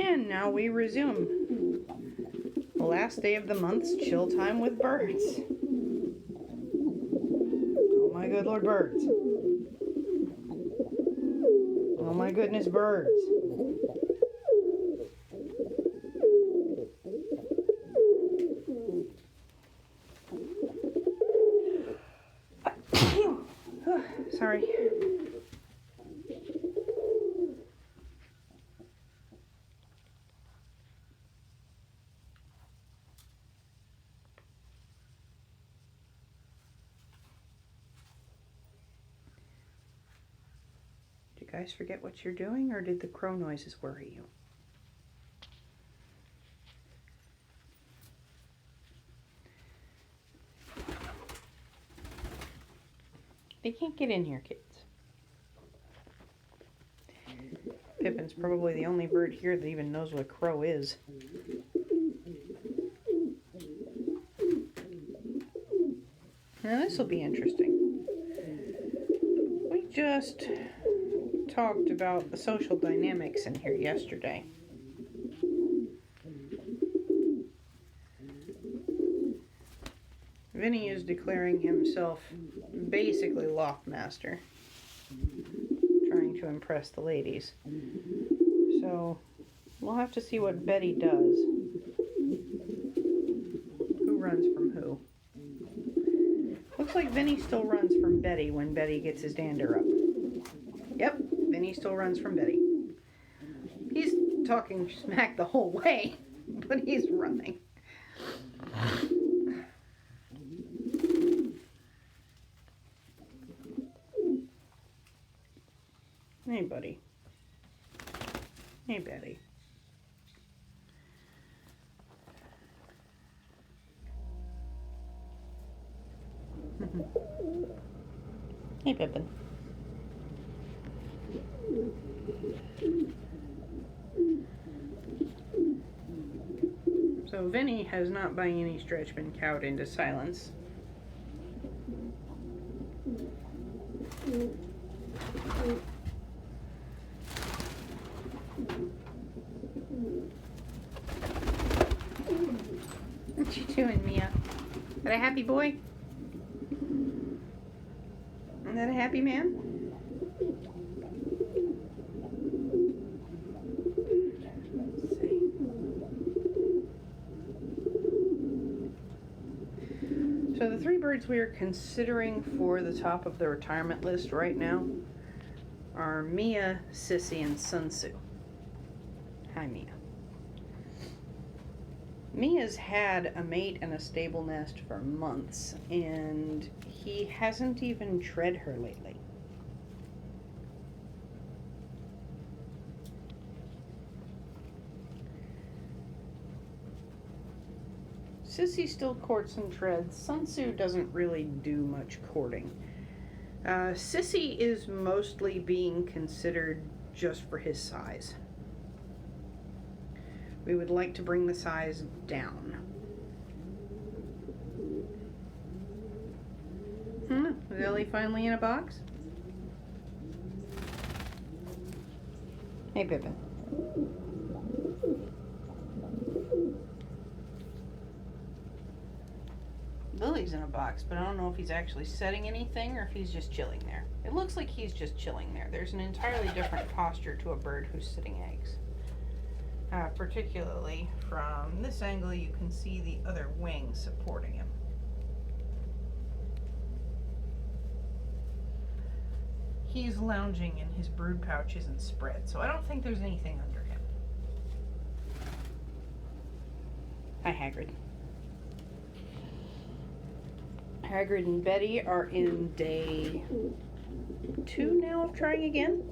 And now we resume. The last day of the month's chill time with birds. Oh my good Lord, birds. Oh my goodness, birds. Sorry. Did you guys forget what you're doing, or did the crow noises worry you? They can't get in here, kids. Pippin's probably the only bird here that even knows what a crow is. Now this will be interesting. We just talked about the social dynamics in here yesterday. Vinny is declaring himself basically Loftmaster, trying to impress the ladies. So we'll have to see what Betty does. Who runs from who? Looks like Vinny still runs from Betty when Betty gets his dander up. Yep, Vinny still runs from Betty. He's talking smack the whole way, but he's running. Hey, buddy. Hey, Betty. Hey, Pippin. So Vinny has not by any stretch been cowed into silence. What you doing, Mia? Is that a happy boy? Is that a happy man? Let's see. So the three birds we are considering for the top of the retirement list right now are Mia, Sissy, and Sun Tzu. Hi, Mia. Mia's had a mate and a stable nest for months, and he hasn't even tread her lately. Sissy still courts and treads. Sun Tzu doesn't really do much courting. Sissy is mostly being considered just for his size. We would like to bring the size down. Is Ellie finally in a box? Hey, Pippin. Lily's in a box, but I don't know if he's actually setting anything or if he's just chilling there. It looks like he's just chilling there. There's an entirely different posture to a bird who's sitting eggs. Particularly from this angle, you can see the other wing supporting him. He's lounging and his brood pouch isn't spread, so I don't think there's anything under him. Hi, Hagrid. Hagrid and Betty are in day 2 now of trying again.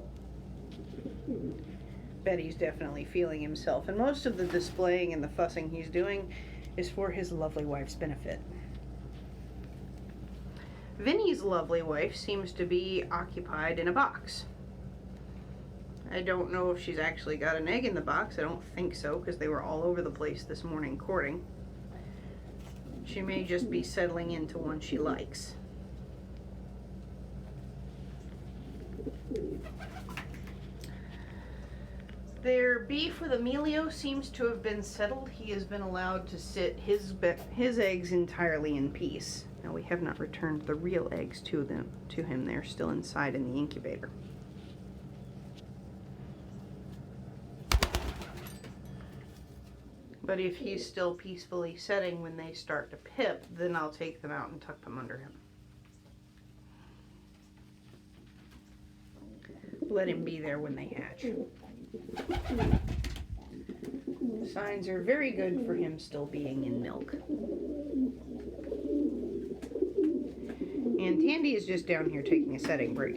Betty's definitely feeling himself, and most of the displaying and the fussing he's doing is for his lovely wife's benefit. Vinny's lovely wife seems to be occupied in a box. I don't know if she's actually got an egg in the box. I don't think so, because they were all over the place this morning courting. She may just be settling into one she likes. Their beef with Emilio seems to have been settled. He has been allowed to sit his eggs entirely in peace. Now, we have not returned the real eggs to him. They're still inside in the incubator. But if he's still peacefully setting when they start to pip, then I'll take them out and tuck them under him. Let him be there when they hatch. Signs are very good for him still being in milk. And Tandy is just down here taking a setting break.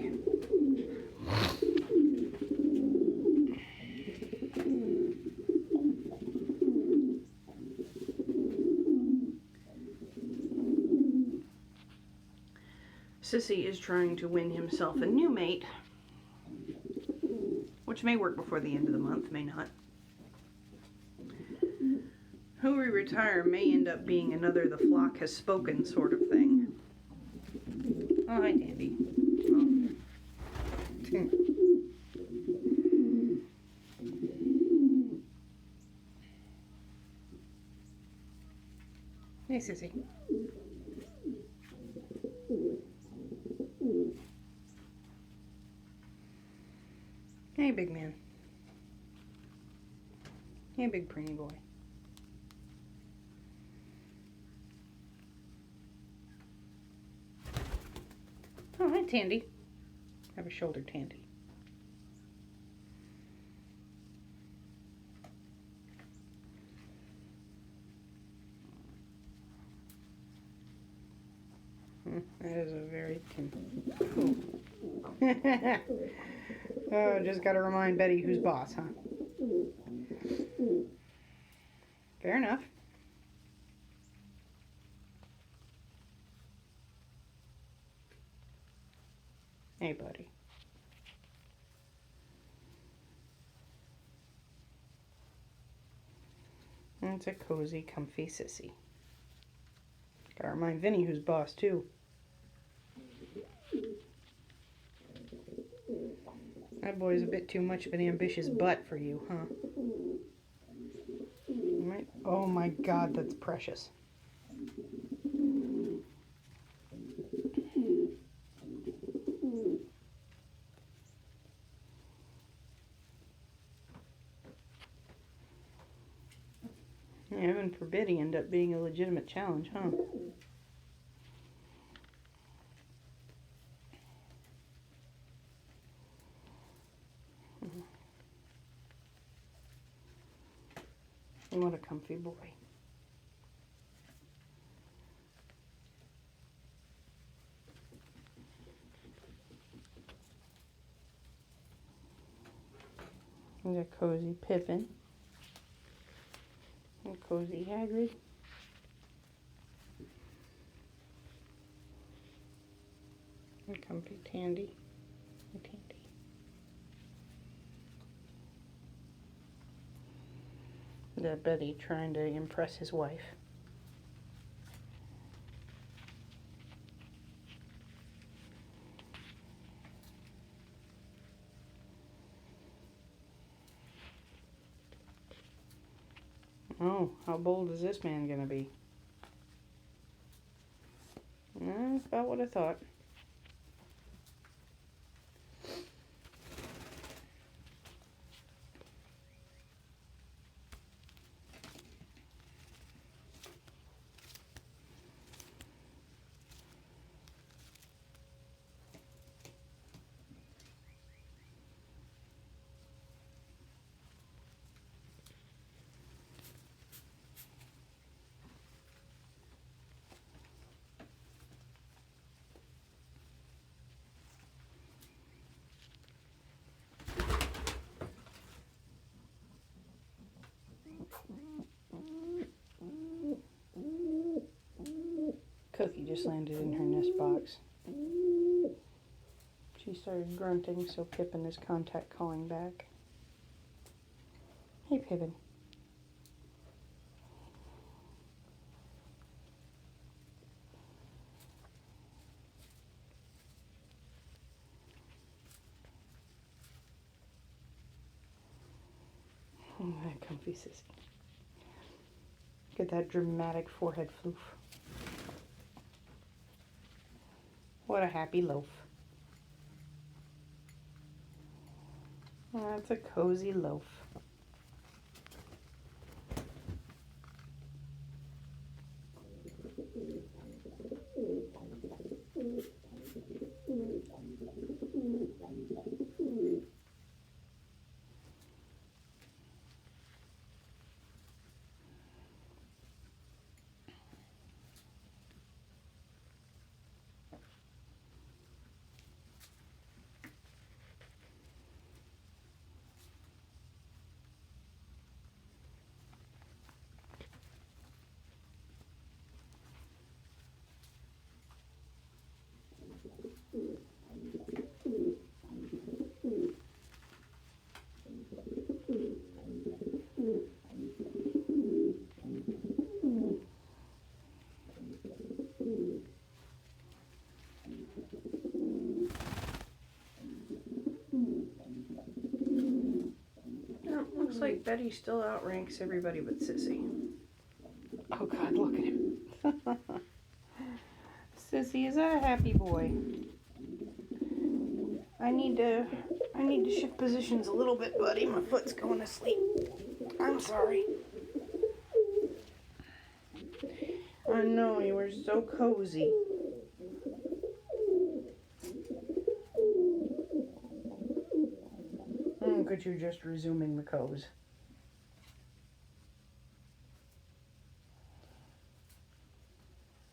Sissy is trying to win himself a new mate, which may work before the end of the month, may not. Who we retire may end up being another the flock has spoken sort of thing. Oh, hi, Dandy. Oh. Hey, Sissy. Hey, big man. Hey, big preemie boy. Oh, hi, Tandy. Have a shoulder, Tandy. That is a very... Oh, just gotta remind Betty who's boss, huh? Fair enough. Hey, buddy. It's a cozy, comfy sissy. Gotta remind Vinny who's boss, too. That boy's a bit too much of an ambitious butt for you, huh? Oh my God, that's precious. Heaven forbid he end up being a legitimate challenge, huh? What a comfy boy. There's a cozy Pippin. A cozy Hagrid. A comfy Tandy. A Tandy. The Betty trying to impress his wife. Oh, how bold is this man gonna be? That's about what I thought. Cookie just landed in her nest box. She started grunting, so Pippin is contact calling back. Hey, Pippin. Oh, that comfy sissy. Look at that dramatic forehead floof. What a happy loaf. That's a cozy loaf. Looks like Betty still outranks everybody but Sissy. Oh God, look at him. Sissy, is that a happy boy? I need to shift positions a little bit, buddy. My foot's going to sleep. I'm sorry. I know, you were so cozy. Look at you just resuming the cozy.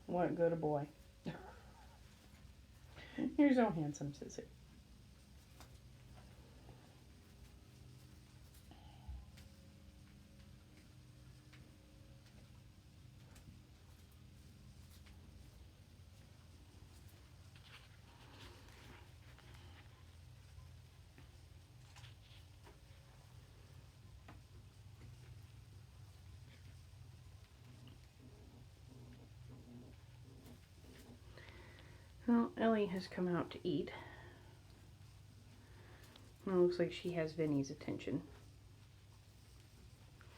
What good a boy. You're so handsome, Sissy. Well, Ellie has come out to eat. Well, it looks like she has Vinny's attention.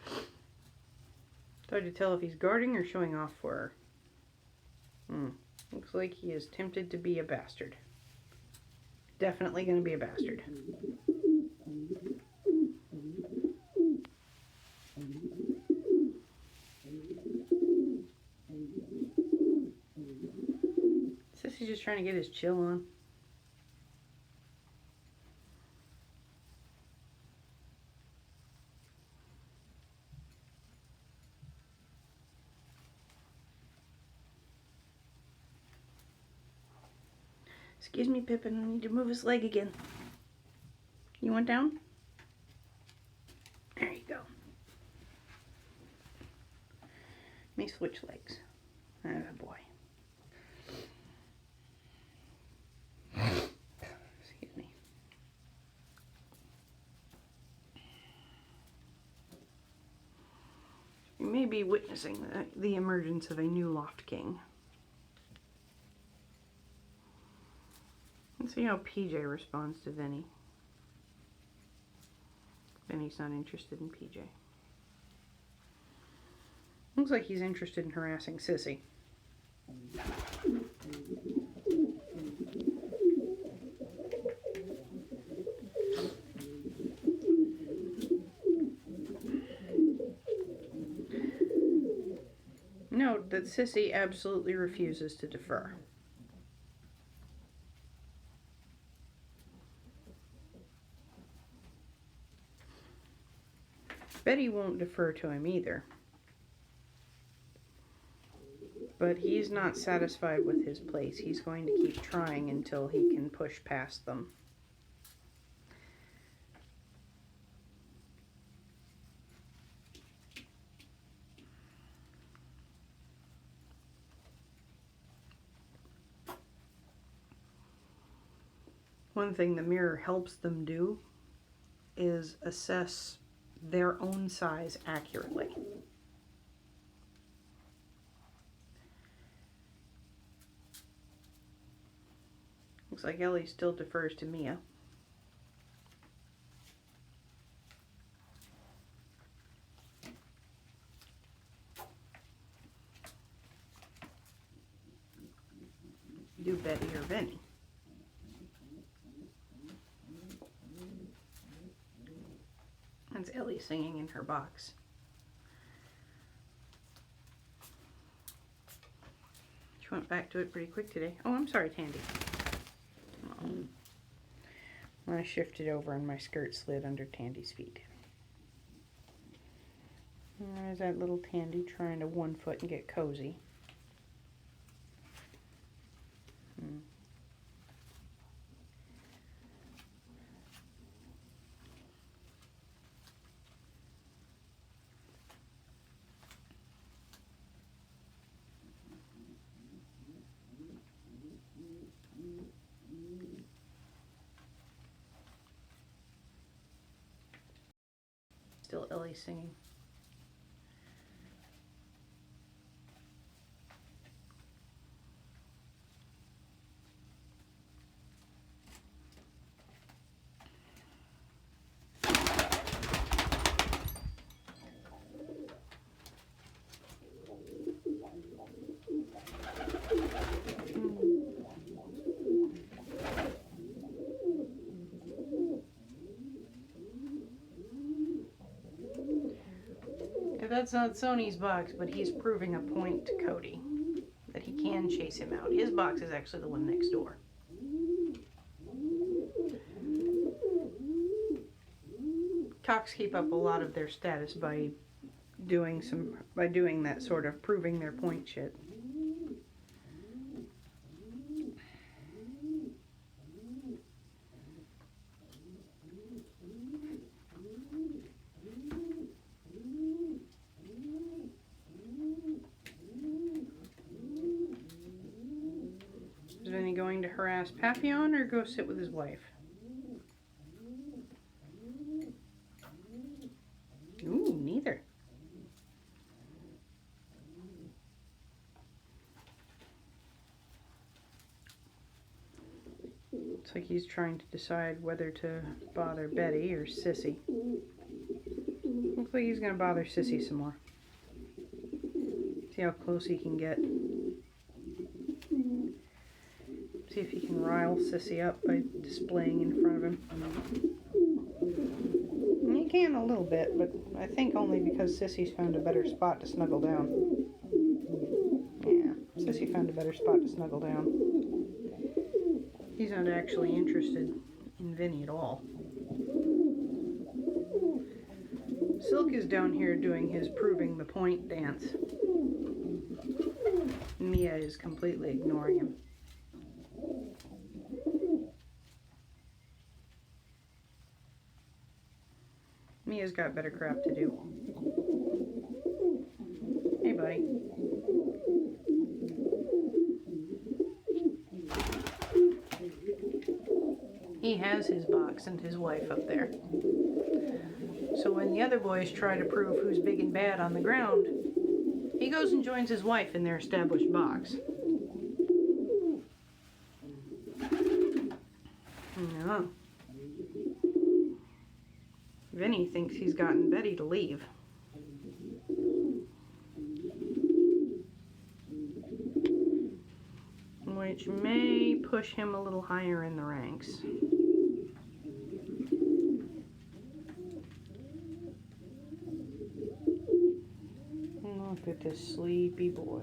It's hard to tell if he's guarding or showing off for her. Looks like he is tempted to be a bastard. Definitely going to be a bastard. Sissy's just trying to get his chill on. Excuse me, Pippin, I need to move his leg again. You want down? There you go. Let me switch legs. Oh boy. Excuse me. You may be witnessing the emergence of a new Loft King. Let's see how PJ responds to Vinny. Vinny's not interested in PJ. Looks like he's interested in harassing Sissy. Note that Sissy absolutely refuses to defer. Betty won't defer to him either. But he's not satisfied with his place. He's going to keep trying until he can push past them. One thing the mirror helps them do is assess their own size accurately. Looks like Ellie still defers to Mia. do Betty or Vinny. That's Ellie singing in her box. She went back to it pretty quick today. Oh, I'm sorry, Tandy. I shifted over and my skirt slid under Tandy's feet. There's that little Tandy trying to 1 foot and get cozy. Still Ellie singing. That's not Sony's box, but he's proving a point to Cody that he can chase him out. His box is actually the one next door. Cocks keep up a lot of their status by doing that sort of proving their point shit. Is Vinny going to harass Papillon or go sit with his wife? Ooh, neither. Looks like he's trying to decide whether to bother Betty or Sissy. Looks like he's gonna bother Sissy some more. See how close he can get. See if he can rile Sissy up by displaying in front of him. He can a little bit, but I think only because Sissy's found a better spot to snuggle down. Yeah, Sissy found a better spot to snuggle down. He's not actually interested in Vinny at all. Silk is down here doing his proving the point dance. Mia is completely ignoring him. Mia's got better crap to do. Hey, buddy. He has his box and his wife up there. So when the other boys try to prove who's big and bad on the ground, he goes and joins his wife in their established box. No. Vinny thinks he's gotten Betty to leave. Which may push him a little higher in the ranks. Look at this sleepy boy.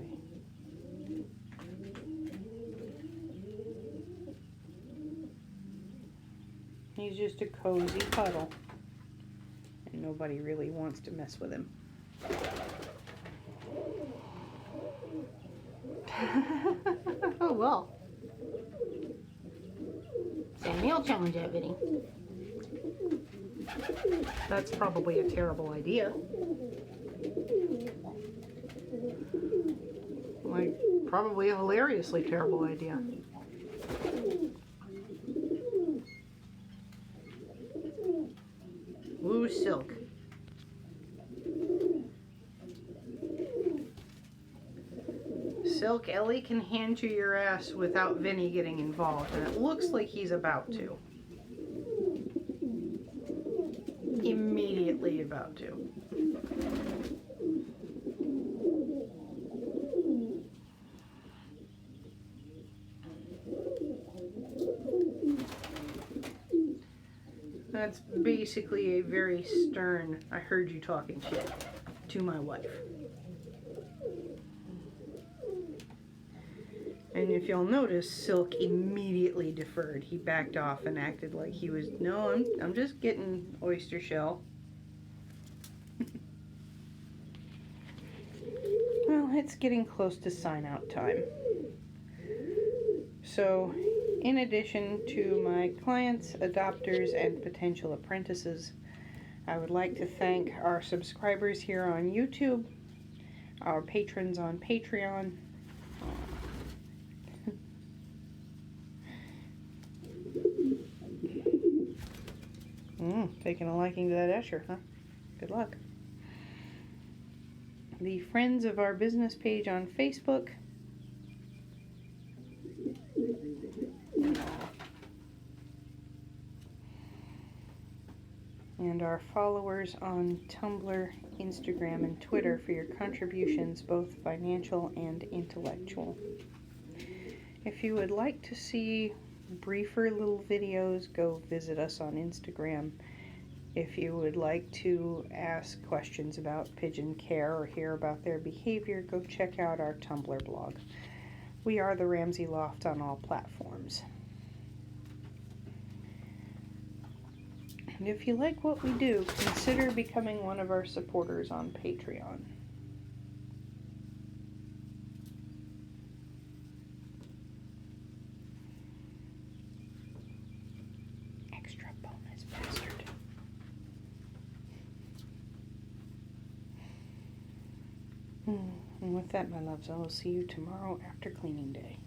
He's just a cozy puddle. And nobody really wants to mess with him. Oh, well. It's a meal challenge, Vinny. That's probably a terrible idea. Like, probably a hilariously terrible idea. Woo, Silk. Silk, Ellie can hand you your ass without Vinny getting involved, and it looks like he's about to. Immediately about to. That's basically a very stern, I heard you talking shit to my wife. And if you'll notice, Silk immediately deferred. He backed off and acted like he was, no, I'm just getting oyster shell. Well, it's getting close to sign out time. So, in addition to my clients, adopters, and potential apprentices, I would like to thank our subscribers here on YouTube, our patrons on Patreon, taking a liking to that Escher, huh? Good luck. The friends of our business page on Facebook, and our followers on Tumblr, Instagram, and Twitter for your contributions, both financial and intellectual. If you would like to see briefer little videos, go visit us on Instagram. If you would like to ask questions about pigeon care or hear about their behavior, go check out our Tumblr blog. We are the Ramsey Loft on all platforms. And if you like what we do, consider becoming one of our supporters on Patreon. Extra bonus bastard. And with that, my loves, I will see you tomorrow after cleaning day.